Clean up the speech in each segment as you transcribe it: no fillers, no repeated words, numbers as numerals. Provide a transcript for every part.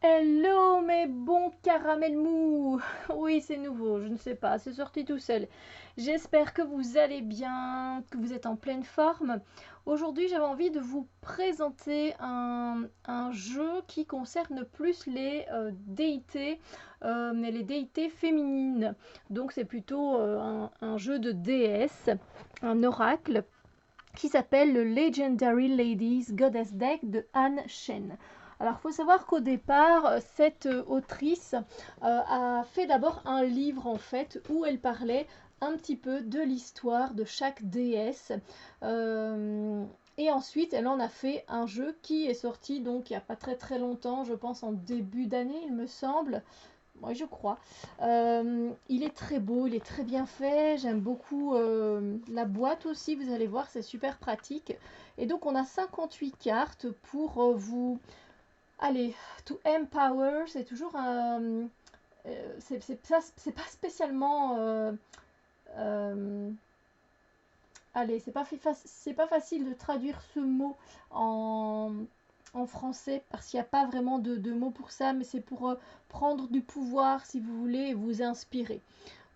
Hello mes bons caramels mous. Oui, c'est nouveau, je ne sais pas, c'est sorti tout seul. J'espère que vous allez bien, que vous êtes en pleine forme. Aujourd'hui, j'avais envie de vous présenter un jeu qui concerne plus les déités, mais les déités féminines. Donc c'est plutôt un jeu de déesse, un oracle, qui s'appelle le Legendary Ladies Goddess Deck de Anne Shen. Alors, il faut savoir qu'au départ, cette autrice a fait d'abord un livre, en fait, où elle parlait un petit peu de l'histoire de chaque déesse. Et ensuite, elle en a fait un jeu qui est sorti, donc, il n'y a pas très très longtemps, je pense en début d'année, il me semble. Oui, je crois. Il est très beau, il est très bien fait. J'aime beaucoup la boîte aussi. Vous allez voir, c'est super pratique. Et donc, on a 58 cartes pour vous. Allez, to empower, c'est toujours un. C'est pas spécialement. Allez, c'est pas facile de traduire ce mot en, en français parce qu'il n'y a pas vraiment de mots pour ça, mais c'est pour prendre du pouvoir si vous voulez et vous inspirer.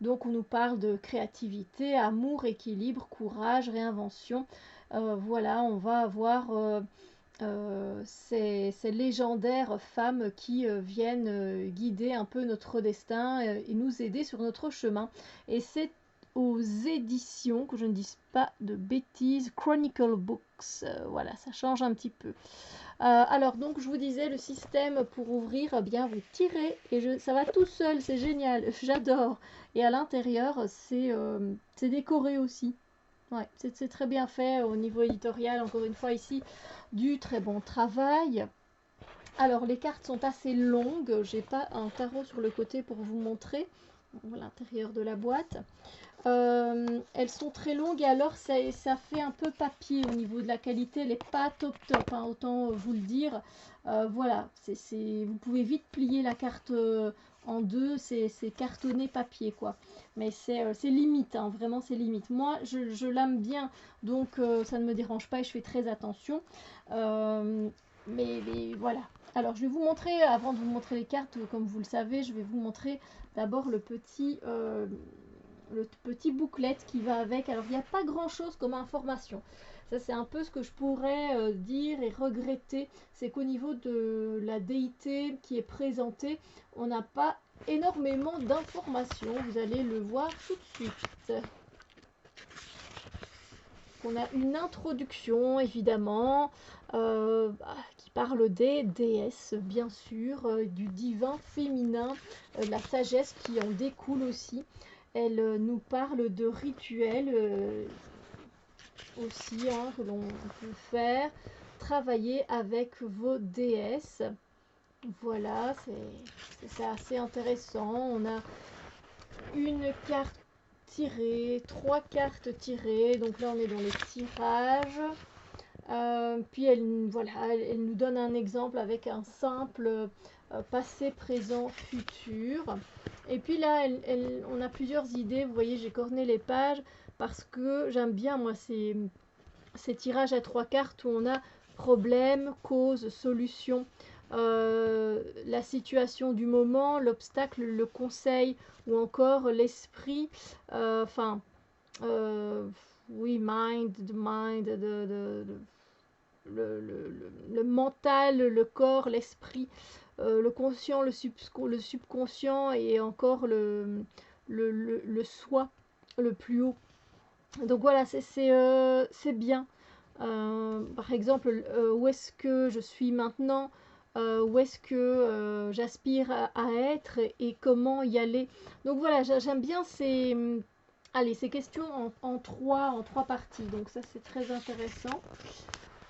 Donc on nous parle de créativité, amour, équilibre, courage, réinvention. Voilà, on va avoir ces légendaires femmes qui viennent guider un peu notre destin et nous aider sur notre chemin. Et c'est aux éditions, que je ne dise pas de bêtises, Chronicle Books. Voilà, ça change un petit peu. Alors donc je vous disais le système pour ouvrir, eh bien vous tirez et ça va tout seul, c'est génial, j'adore. Et à l'intérieur c'est décoré aussi. Ouais, c'est très bien fait au niveau éditorial, encore une fois ici, du très bon travail. Alors les cartes sont assez longues, j'ai pas un tarot sur le côté pour vous montrer l'intérieur de la boîte. Elles sont très longues et alors ça fait un peu papier au niveau de la qualité, elle n'est pas top top, hein, autant vous le dire. Voilà, vous pouvez vite plier la carte en deux, c'est cartonné papier quoi. Mais c'est limite, hein, vraiment c'est limite. Moi je l'aime bien, donc ça ne me dérange pas et je fais très attention. Mais voilà. Alors je vais vous montrer, avant de vous montrer les cartes, comme vous le savez, je vais vous montrer d'abord le petit booklet qui va avec. Alors il n'y a pas grand chose comme information. Ça c'est un peu ce que je pourrais dire et regretter, c'est qu'au niveau de la déité qui est présentée, on n'a pas énormément d'informations. Vous allez le voir tout de suite. On a une introduction évidemment qui parle des déesses bien sûr, du divin féminin, de la sagesse qui en découle aussi. Elle nous parle de rituels aussi hein, que l'on peut faire, travailler avec vos déesses. Voilà, c'est assez intéressant. On a une carte tirée, trois cartes tirées. Donc là, on est dans les tirages. Puis voilà, elle nous donne un exemple avec un simple passé, présent, futur. Et puis là, on a plusieurs idées. Vous voyez, j'ai corné les pages parce que j'aime bien, moi, ces tirages à trois cartes où on a problème, cause, solution, la situation du moment, l'obstacle, le conseil ou encore l'esprit. Enfin, oui, mind, le mental, le corps, l'esprit, le conscient, le subconscient et encore le soi, le plus haut. Donc voilà, c'est bien. Par exemple, où est-ce que je suis maintenant, où est-ce que j'aspire à être et comment y aller. Donc voilà, j'aime bien ces questions en trois parties. Donc ça, c'est très intéressant.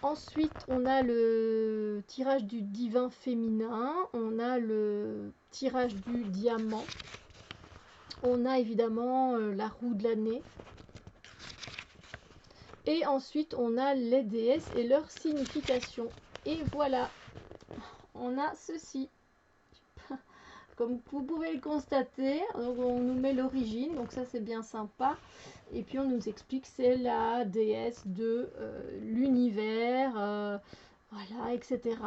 Ensuite, on a le tirage du divin féminin, on a le tirage du diamant, on a évidemment la roue de l'année, et ensuite on a les déesses et leur signification. Et voilà, on a ceci. Comme vous pouvez le constater, donc on nous met l'origine, donc ça c'est bien sympa. Et puis on nous explique que c'est la déesse de l'univers, voilà, etc.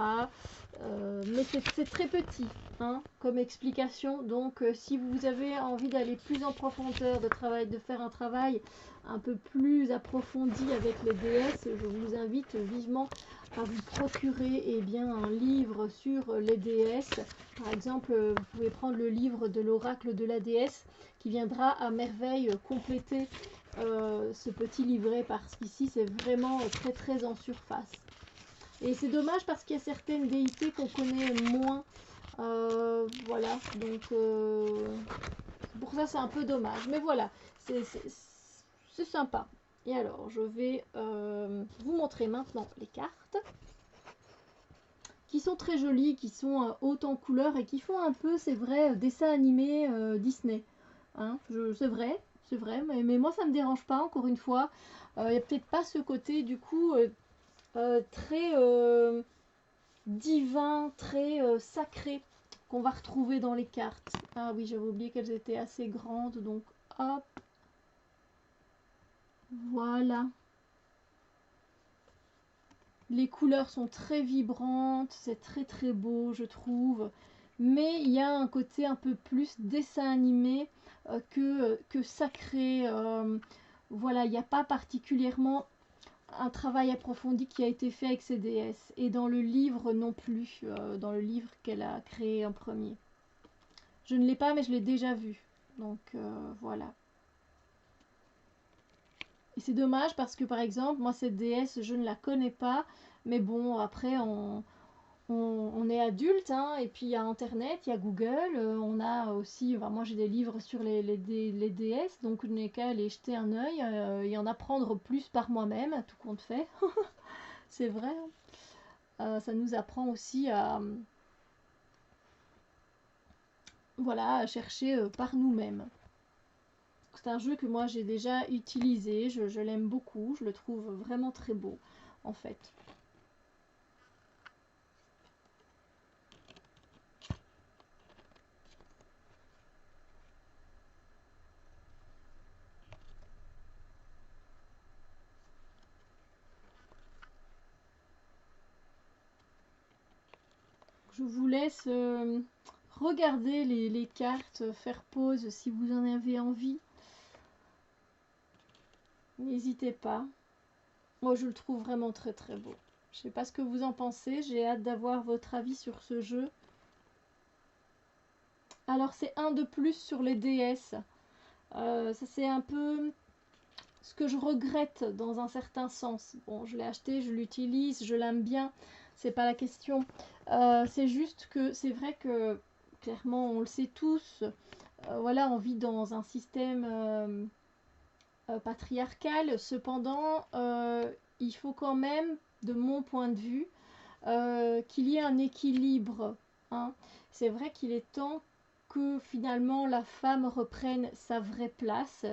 Mais c'est très petit, hein, comme explication. Donc, si vous avez envie d'aller plus en profondeur, de faire un travail un peu plus approfondi avec les déesses, je vous invite vivement à vous procurer un livre sur les déesses. Par exemple, vous pouvez prendre le livre de l'oracle de la déesse qui viendra à merveille compléter ce petit livret, parce qu'ici c'est vraiment très très en surface. Et c'est dommage parce qu'il y a certaines déités qu'on connaît moins. Voilà, donc pour ça c'est un peu dommage. Mais voilà, c'est sympa. Et alors, je vais vous montrer maintenant les cartes, qui sont très jolies, qui sont hautes en couleurs et qui font un peu, c'est vrai, dessin animé Disney. Hein, c'est vrai, mais moi ça me dérange pas, encore une fois. Il n'y a peut-être pas ce côté du coup très divin, très sacré qu'on va retrouver dans les cartes. Ah oui, j'avais oublié qu'elles étaient assez grandes, donc hop, voilà. Les couleurs sont très vibrantes, c'est très très beau, je trouve. Mais il y a un côté un peu plus dessin animé que sacré. Voilà, il n'y a pas particulièrement un travail approfondi qui a été fait avec ces déesses. Et dans le livre non plus, dans le livre qu'elle a créé en premier. Je ne l'ai pas, mais je l'ai déjà vu. Donc voilà. Et c'est dommage parce que par exemple, moi cette déesse, je ne la connais pas. Mais bon, après, on est adulte, hein, et puis il y a Internet, il y a Google. On a aussi, enfin, moi j'ai des livres sur les déesses, donc je n'ai qu'à aller jeter un œil et en apprendre plus par moi-même, à tout compte fait. C'est vrai. Ça nous apprend aussi voilà, à chercher par nous-mêmes. C'est un jeu que moi j'ai déjà utilisé, je l'aime beaucoup, je le trouve vraiment très beau en fait. Je vous laisse regarder les cartes, faire pause si vous en avez envie. N'hésitez pas. Moi je le trouve vraiment très très beau. Je sais pas ce que vous en pensez, j'ai hâte d'avoir votre avis sur ce jeu. Alors c'est un de plus sur les DS. Ça c'est un peu ce que je regrette dans un certain sens. Bon, je l'ai acheté, je l'utilise, je l'aime bien, c'est pas la question. C'est juste que c'est vrai que clairement on le sait tous, voilà, on vit dans un système patriarcal. Cependant, il faut quand même, de mon point de vue, qu'il y ait un équilibre. Hein. C'est vrai qu'il est temps que finalement la femme reprenne sa vraie place,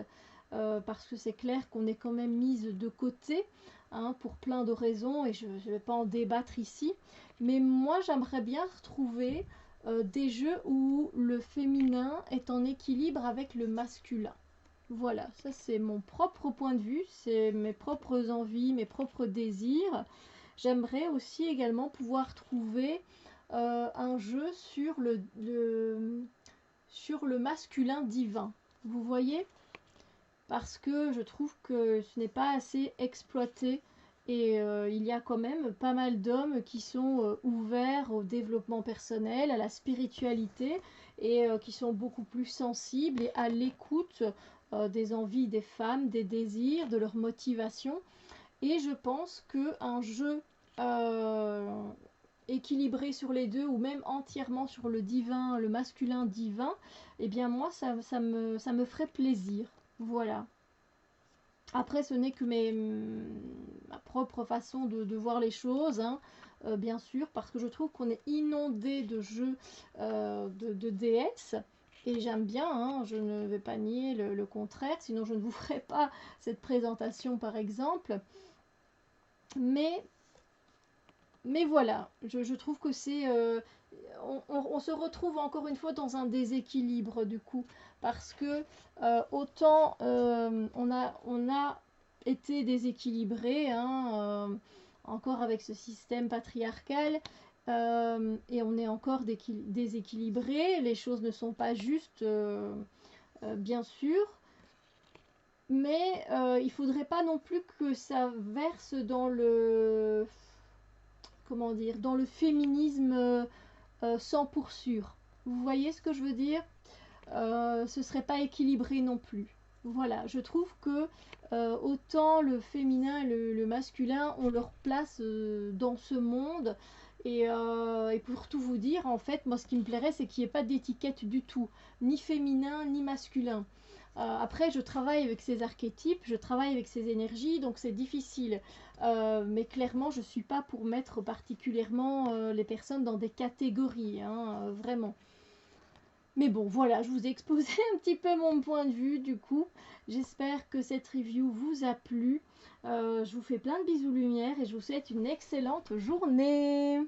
parce que c'est clair qu'on est quand même mise de côté, hein, pour plein de raisons, et je ne vais pas en débattre ici. Mais moi, j'aimerais bien retrouver des jeux où le féminin est en équilibre avec le masculin. Voilà, ça c'est mon propre point de vue, c'est mes propres envies, mes propres désirs. J'aimerais aussi également pouvoir trouver un jeu sur le masculin divin. Vous voyez? Parce que je trouve que ce n'est pas assez exploité et il y a quand même pas mal d'hommes qui sont ouverts au développement personnel, à la spiritualité et qui sont beaucoup plus sensibles et à l'écoute des envies des femmes, des désirs, de leurs motivations. Et je pense qu'un jeu euh, équilibré sur les deux ou même entièrement sur le divin, le masculin divin, eh bien moi ça me ferait plaisir. Voilà. Après, ce n'est que ma propre façon de voir les choses, hein, bien sûr, parce que je trouve qu'on est inondé de jeux de DS. Et j'aime bien, hein, je ne vais pas nier le contraire, sinon je ne vous ferai pas cette présentation par exemple. Mais voilà, je trouve que c'est... on se retrouve encore une fois dans un déséquilibre du coup, parce que autant on a été déséquilibré, hein, encore avec ce système patriarcal. Et on est encore déséquilibré, les choses ne sont pas justes, bien sûr, mais il faudrait pas non plus que ça verse dans le, comment dire, dans le féminisme 100 pour sûr. Vous voyez ce que je veux dire? Ce serait pas équilibré non plus. Voilà, je trouve que autant le féminin et le masculin ont leur place dans ce monde. Et pour tout vous dire, en fait, moi ce qui me plairait, c'est qu'il n'y ait pas d'étiquette du tout, ni féminin ni masculin. Après, je travaille avec ces archétypes, je travaille avec ces énergies, donc c'est difficile. Mais clairement, je ne suis pas pour mettre particulièrement les personnes dans des catégories, hein, vraiment. Mais bon, voilà, je vous ai exposé un petit peu mon point de vue du coup. J'espère que cette review vous a plu. Je vous fais plein de bisous lumière et je vous souhaite une excellente journée.